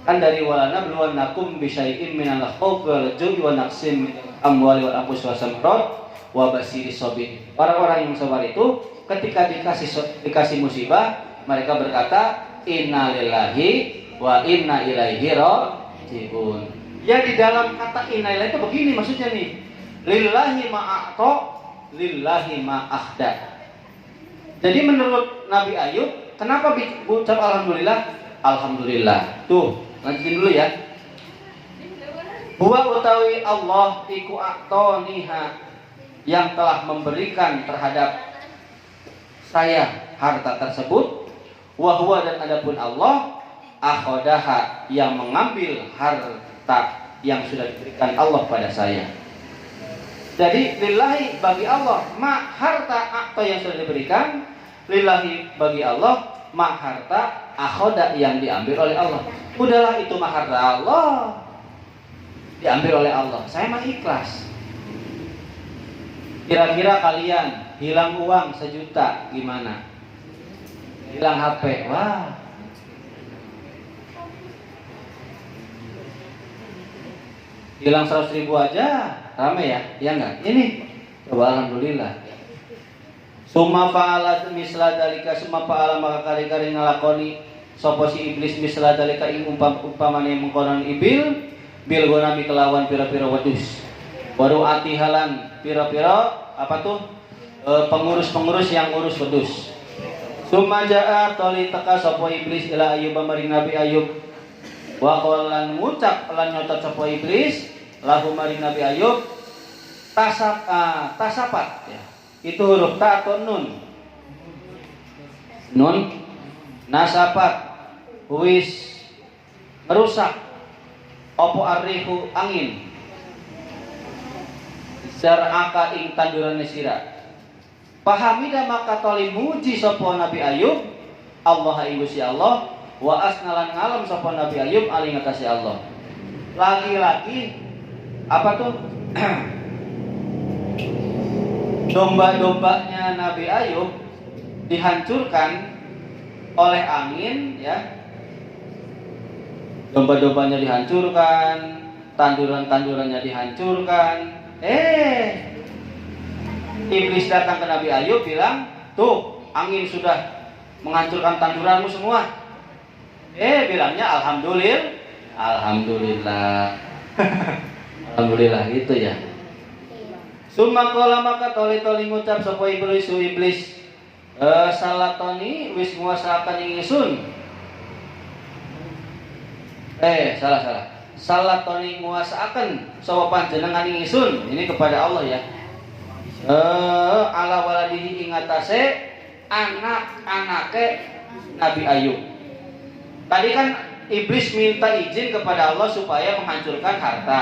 Kan dari walana bluwannakum bisyai'in minal khawfi wal ju'i wa naqsim amwali wal anfusi was samarat wa basyiris sabirin. Orang-orang yang sabar itu ketika dikasih musibah, mereka berkata inna lillahi wa inna ilaihi raji'un. Ya, di dalam kata inna lillahi itu begini maksudnya nih. Lillahi ma'a'ta, lillahi ma'ahda. Jadi menurut Nabi Ayub, kenapa ucap alhamdulillah? Alhamdulillah. Tuh, lanjutin dulu ya. Huwa utawi Allah iku a'toniha, yang telah memberikan terhadap saya harta tersebut. Wa huwa, dan adapun Allah akhodaha, yang mengambil harta yang sudah diberikan Allah pada saya. Jadi lillahi bagi Allah ma harta akta yang sudah diberikan, lillahi bagi Allah ma harta akhoda yang diambil oleh Allah. Udahlah, itu ma harta Allah diambil oleh Allah, saya mah ikhlas. Kira-kira kalian hilang uang 1 juta gimana? Hilang HP, wah. Hilang 100.000 aja rame ya, ya enggak? Ini coba alhamdulillah. Summa fa'ala misla dalika, summa fa'ala maka kali-kali ngalakoni sapa si iblis misla dalika ing umpamane mengkonon ibil bil gonami kelawan pira-pira wedhus. Baru atihalan pira-pira apa tuh? Pengurus-pengurus yang ngurus wedhus. Summa ja'a tali teka sapa iblis ila Ayub maring Nabi Ayub. Wa qalan ngucap lan nyotot sapa iblis lahu maring Nabi Ayub tasapat ya. Itu huruf ta atau nun? Nun nasapat wis merusak opo arrihu angin saraka ing tanduran sira. Pahamida maka toli muji sapa Nabi Ayub Allah Gusti Allah wa asnalan ngalam sapa Nabi Ayub ali ngatasi Allah. Lagi-lagi apa tuh? Domba-dombanya Nabi Ayub dihancurkan oleh angin ya. Domba-dombanya dihancurkan, tanduran-tandurannya dihancurkan. Iblis datang ke Nabi Ayub bilang, "Tuh, angin sudah menghancurkan tanduranmu semua." Bilangnya alhamdulillah. Alhamdulillah gitu ya. Summa qala maka toli-toli ngucap sapa iblis salatoni wis nguasaaken ingsun. Salah. Salatoni nguasaaken sapa panjenengan ingsun. Ini kepada Allah ya. Ala waladihi ing atase anak-anake Nabi Ayub. Tadi kan iblis minta izin kepada Allah supaya menghancurkan harta.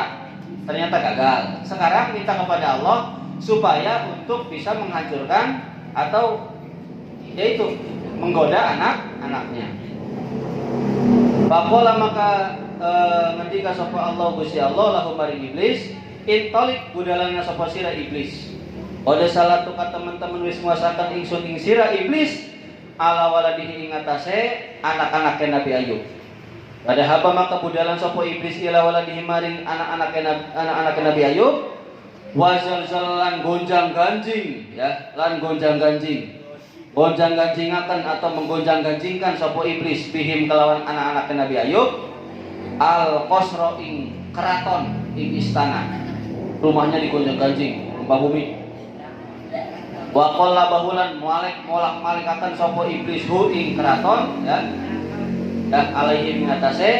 Ternyata gagal. Sekarang minta kepada Allah supaya untuk bisa menghancurkan atau yaitu menggoda anak-anaknya. Faqala maka ngendika sapa Allah Gusti Allah lahu maring iblis, "Intalik budalana sapa sira iblis." Ode salatu ka teman-teman wis nguasakan ingsun ing sira iblis ala waladihi ing atase anak-anake Nabi Ayub. Pada haba maka budalan sapa iblis ila waladihi maring anak-anake Nabi Ayub wazalzal lan gonjang-ganjing ya, lan gonjang-ganjing. Gonjang-ganjingaken atau menggonjang-ganjingkan sapa iblis bihim kelawan anak-anake Nabi Ayub al-qasra ing keraton ing istana. Rumahnya digonjang-ganjing, gempa bumi. Wa qalla bahulan molak-malik akan sapa iblis hu ing keraton ya. Dan alaihi mengatase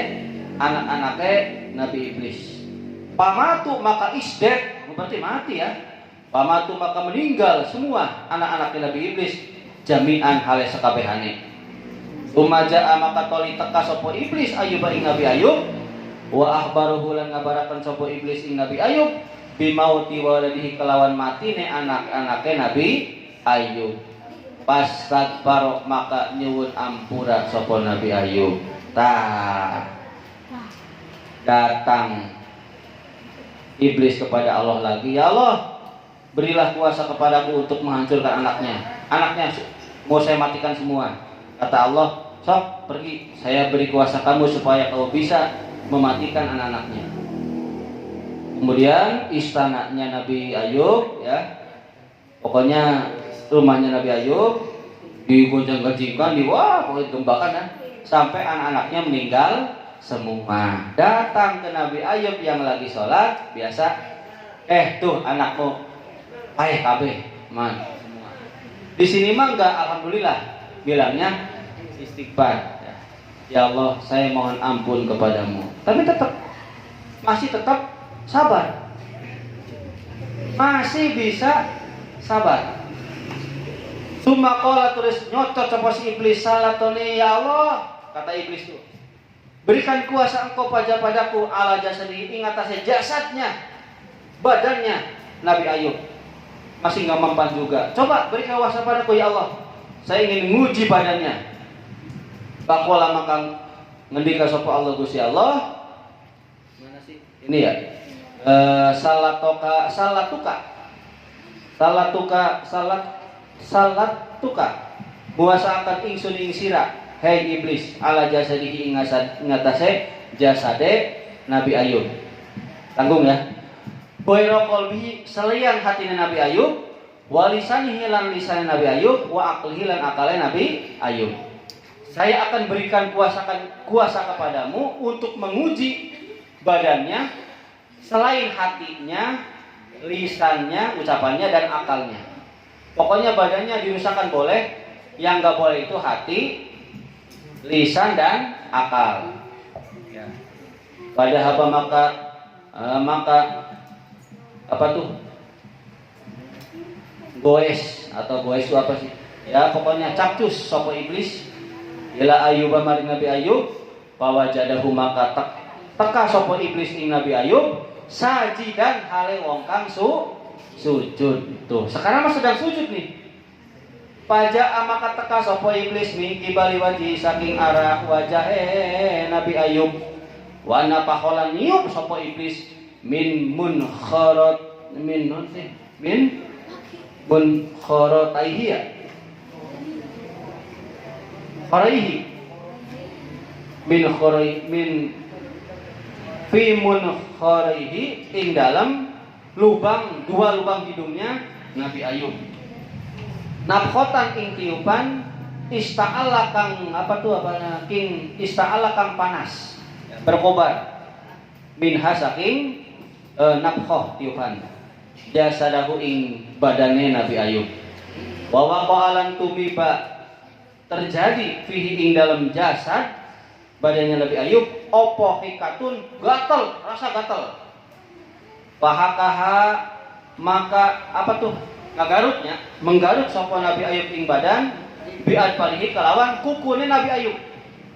anak-anake Nabi Iblis. Pamatu maka isdet, berarti mati ya. Pamatu maka meninggal semua anak-anak Nabi Iblis jami'an hale sakabehane. Umaja maka toli teka sapa iblis Ayub ing Nabi Ayub wa akhbaruhu lan ngabaraken sapa iblis ing Nabi Ayub bimauti waladihi kelawan matine anak-anake Nabi Ayub. Pas takbaro maka nyuwun ampura sapa Nabi Ayub. Datang iblis kepada Allah lagi, "Ya Allah, berilah kuasa kepadaku untuk menghancurkan anaknya. Anaknya mau saya matikan semua." Kata Allah, sok pergi, saya beri kuasa kamu supaya kamu bisa mematikan anak-anaknya. Kemudian istananya Nabi Ayub, ya, pokoknya rumahnya Nabi Ayub digoncang-gancingkan, pokoknya gembakan ya, sampai anak-anaknya meninggal semua. Datang ke Nabi Ayub yang lagi sholat, biasa, tuh anakmu, kabeh, man. Di sini mah enggak, alhamdulillah, bilangnya istighfar. Ya Allah, saya mohon ampun kepadamu. Tapi masih tetap sabar. Masih bisa sabar. Sumakola terus nyocot sama si iblis, salatoni ya Allah, kata iblis itu, berikan kuasa engkau padaku ala jasadi, ingat atas jasadnya, badannya Nabi Ayub. Masih nggak mempan juga. Coba beri kuasa padaku ya Allah, saya ingin menguji badannya. Bakola maka ngendika sapa Allah Gusti Allah. Mana sih? Ini ya. Salatuka buasa akan ingsun ing sira hei iblis ala jasadihi ingatase jasade Nabi Ayub. Tanggung ya. Boiro qalbihi selian hatine Nabi Ayub, walisanihi lan lisane Nabi Ayub, wa aqlihi lan akale Nabi Ayub. Saya akan berikan kuasa kepadamu untuk menguji badannya selain hatinya, lisannya, ucapannya dan akalnya. Pokoknya badannya dirusakkan boleh, yang nggak boleh itu hati, lisan dan akal. Ya. Pada apa maka apa tuh? Goes itu apa sih? Ya pokoknya capcus sopo iblis. Ila Ayub maring Nabi Ayub, pawajadahu maka teka sopo iblis ing Nabi Ayub, sajidan hale wong kang sujud. Tuh, sekarang mas sedang sujud nih. Paja maka teka sopo iblis ning kibali wajhi saking arah wajah Nabi Ayub. Wa nafaholan niup sopo iblis min khorotaihi ya. Khoraihi min fimun khoraihi ing dalam dua lubang hidungnya Nabi Ayub. Nafkhotan ing tiupan ista'ala kang ista'ala kang panas berkobar minha saking nafkhoh tiupan jasadahu ing badane Nabi Ayub. Wa waqa'alan tumiba terjadi fihi ing dalam jasad badannya Nabi Ayub opo hikatun gatel, rasa gatel. Pahakaha maka apa tuh ngagarutnya menggarut sapa Nabi Ayub ing badan bi'ad parihi kelawan kukune Nabi Ayub,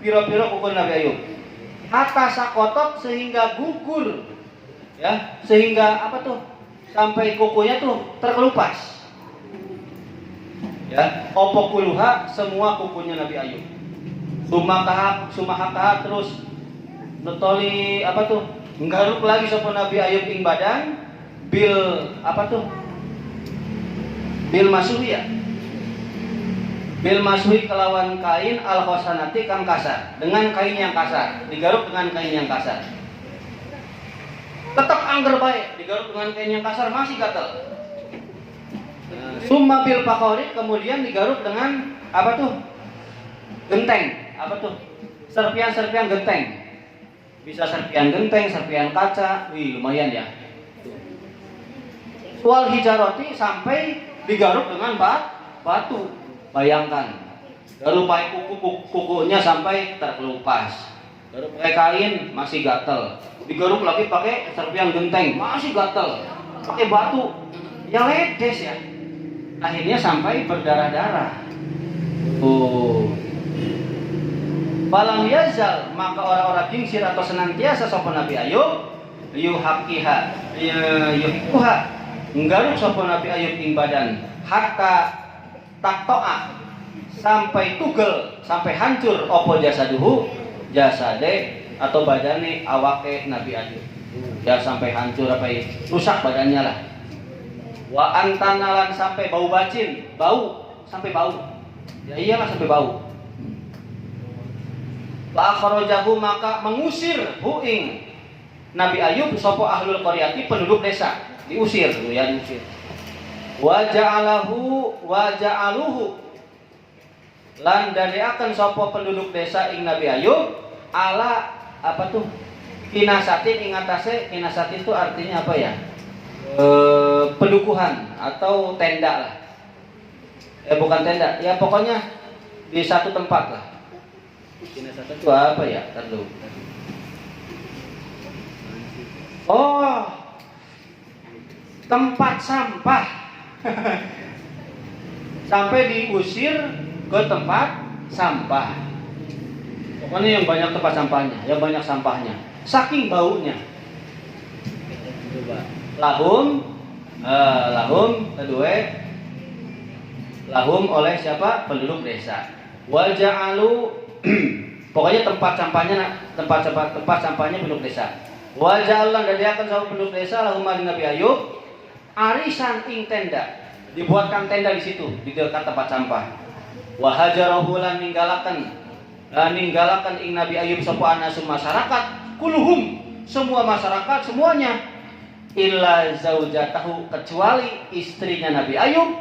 piro-piro kukune Nabi Ayub hatta sakotot sehingga gugur ya, sehingga apa tuh sampai kukunya tuh terkelupas ya, opo kuluha semua kukunya Nabi Ayub. Sumahakaha terus nutoli apa tuh nggaruk lagi sapa Nabi Ayub ing badan bil apa tuh bil masuhi ya, bil masuhi kelawan kain al khosanati kang kasar, dengan kain yang kasar, digaruk dengan kain yang kasar. Tetap angger baik, digaruk dengan kain yang kasar masih gatal. Summa bil pakori kemudian digaruk dengan apa tuh? Genteng, apa tuh? Serpian genteng. Bisa serpian genteng, serpian kaca, lumayan ya. Wal hijaroti sampai digaruk dengan batu. Bayangkan. Garuk pakai kukunya sampai terkelupas. Garuk pakai kain masih gatel. Digaruk lagi pakai serpian genteng masih gatel. Pakai batu yang ledes ya. Akhirnya sampai berdarah-darah. Falam yazal maka orang-orang gingsir atau senantiasa sapa Nabi Ayub yuhaqqiha yuhikuha nggaruk sapa Nabi Ayub ing badan hatta taktoa sampai tugel sampai hancur opo jasaduhu jasade atau badane awake Nabi Ayub ya, sampai hancur apa rusak badannya lah. Wa antanalan sampai bau bacin, sampai bau. Ya iyalah sampai bau. Fa akhrajahu maka mengusir hu ing Nabi Ayub sapa ahlul qaryati penduduk desa, diusir dulu ya, diusir. Wa ja'aluhu lan dadiakan sapa penduduk desa ing Nabi Ayub ala apa tuh? Kinasatin ing atase, kinasatin itu artinya apa ya? Pedukuhan atau tenda lah. Bukan tenda, ya pokoknya di satu tempat lah. Kinasatin itu apa ya? Terlalu. Oh, tempat sampah. Sampai diusir ke tempat sampah. Pokoknya yang banyak tempat sampahnya, yang banyak sampahnya, saking baunya. Lahum kedua lahum oleh siapa? Penduduk desa. Waja'alu pokoknya tempat sampahnya penduduk desa. Waja'alu dan dadiakan sama penduduk desa lahum Nabi Ayub arisan ing tenda, dibuatkan tenda di situ di dekat tempat sampah. Wa hajarahu lan ninggalakan ing Nabi Ayub sapa anasul masyarakat kuluhum semua masyarakat semuanya illa zaujatahu kecuali istrinya Nabi Ayub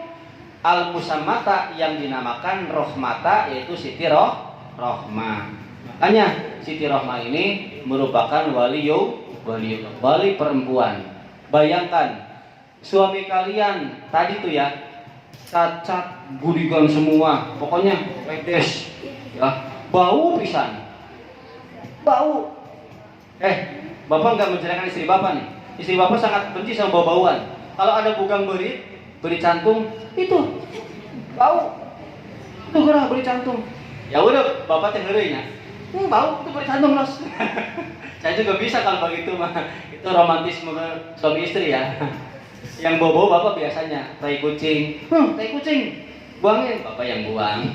al musammata yang dinamakan Rohmata, yaitu Siti Rohmah. Makanya Siti Rohmah ini merupakan wali perempuan. Bayangkan suami kalian tadi tuh ya cacat, budigan semua, pokoknya pedes, ya, bau pisan, bau. Bapak nggak menceritakan istri bapak nih. Istri bapak sangat benci sama bau-bauan. Kalau ada bugang beri cantung, itu bau, itu gerah beri cantung. Ya udah, bapak tenggerinya, bau itu beri cantung los. Saya juga bisa kalau begitu mah. Itu romantisme suami istri ya. Yang bau-bau bapak biasanya tai kucing, buangin, bapak yang buang.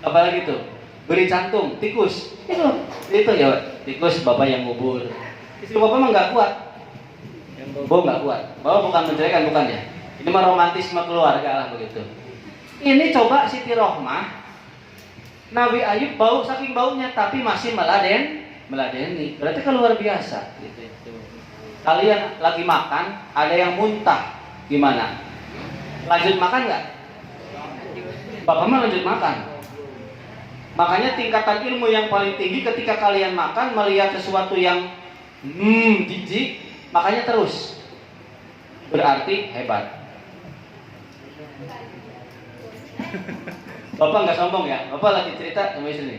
Apalagi tuh, beri cantung, tikus, itu ya tikus bapak yang ngubur. Istri bapak mah nggak kuat, yang bau nggak kuat. Bapak bukan menceraikan, bukan ya? Ini mah romantisme keluarga lah begitu. Ini coba Siti Rohmah, Nabi Ayub bau saking baunya, tapi masih meladeni. Berarti kan luar biasa. Gitu. Kalian lagi makan, ada yang muntah, gimana? Lanjut makan nggak? Bapak mah lanjut makan. Makanya tingkatan ilmu yang paling tinggi ketika kalian makan melihat sesuatu yang jijik, makanya terus. Berarti hebat. Bapak nggak sombong ya? Bapak lagi cerita sama istri.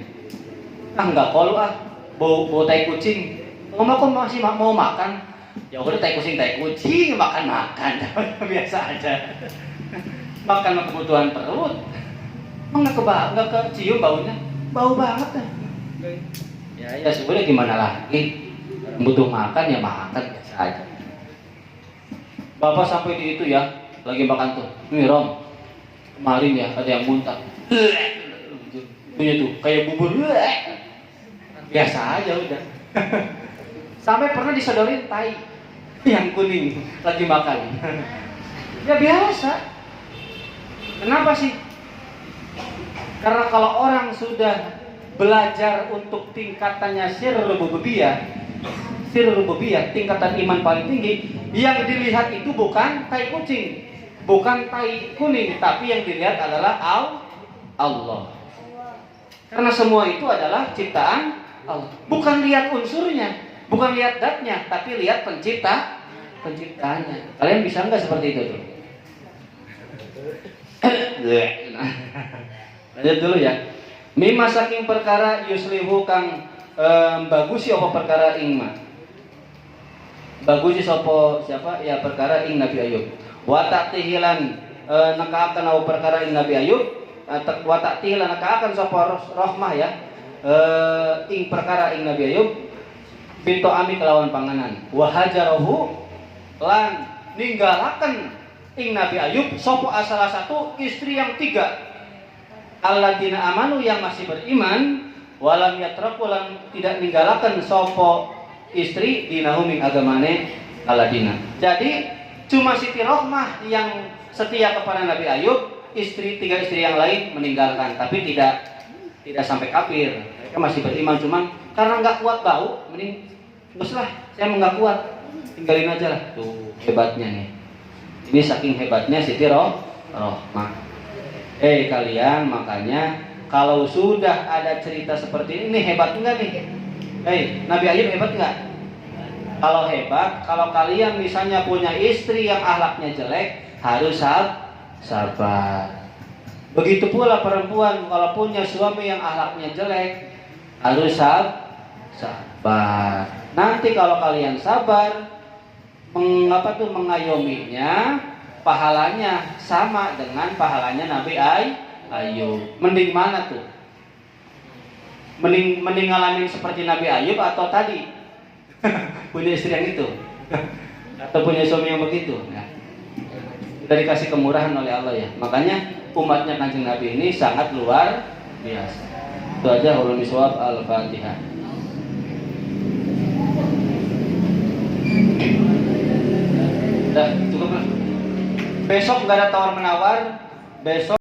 Nggak kolu bau tai kucing. Mama kok masih mau makan? Ya udah tai kucing makan biasa aja. Makan kebutuhan perut. Nggak kecium baunya, bau banget ya. Ya sebenarnya gimana lagi? Butuh makan ya makan biasa aja. Bapak sampai di itu ya, lagi makan tuh. Nih Rom, kemarin ya ada yang muntah. Punya tuh kayak bubur. Biasa aja udah. Sampai pernah disodorin tai yang kuning lagi makan. Ya biasa. Kenapa sih? Karena kalau orang sudah belajar untuk tingkatannya sirrul rububiyah, tingkatan iman paling tinggi, yang dilihat itu bukan tai kucing, bukan tai kuning, tapi yang dilihat adalah Allah. Karena semua itu adalah ciptaan Allah. Bukan lihat unsurnya, bukan lihat datnya, tapi lihat penciptaannya. Kalian bisa nggak seperti itu tuh? Lanjut dulu ya. Mimma saking perkara yuslihu kang bagusi apa perkara ing ma. Bagusi sapa siapa? Ya perkara ing Nabi Ayub. Wa ta'tihilan nekaaken apa perkara ing Nabi Ayub. Wa ta'tihilan nekaaken sapa Rohmah ya. Ing perkara ing Nabi Ayub. Bintu ami kelawan panganan. Wa hajarahu lan ninggalaken ing Nabi Ayub sapa salah satu istri yang tiga. Alladzina amanu yang masih beriman walam yatraku lan tidak ninggalaken sapa istri dinahum ing agamane alladzina. Jadi cuma Siti Rohmah yang setia kepada Nabi Ayub, tiga istri yang lain meninggalkan, tapi tidak sampai kafir. Mereka masih beriman, cuman karena nggak kuat bau, mending bos lah, saya nggak kuat, tinggalin aja lah. Tuh hebatnya nih. Ini saking hebatnya Siti Rohmah. Kalian, makanya kalau sudah ada cerita seperti ini hebat enggak nih? Nabi Ayub hebat enggak? Kalau hebat, kalau kalian misalnya punya istri yang akhlaknya jelek, harus sabar. Begitu pula perempuan kalau punya suami yang akhlaknya jelek, harus sabar. Nanti kalau kalian sabar, mengayominya, pahalanya sama dengan pahalanya Nabi Ayub. Mending mana tuh? Mending ngalamin seperti Nabi Ayub atau tadi punya istri yang itu atau punya suami yang begitu? Nah, kita dikasih kemurahan oleh Allah ya. Makanya umatnya Kanjeng Nabi ini sangat luar biasa. Itu aja ulun bisawab. Al-Fatihah. Udah cukup lah. Besok nggak ada tawar menawar. Besok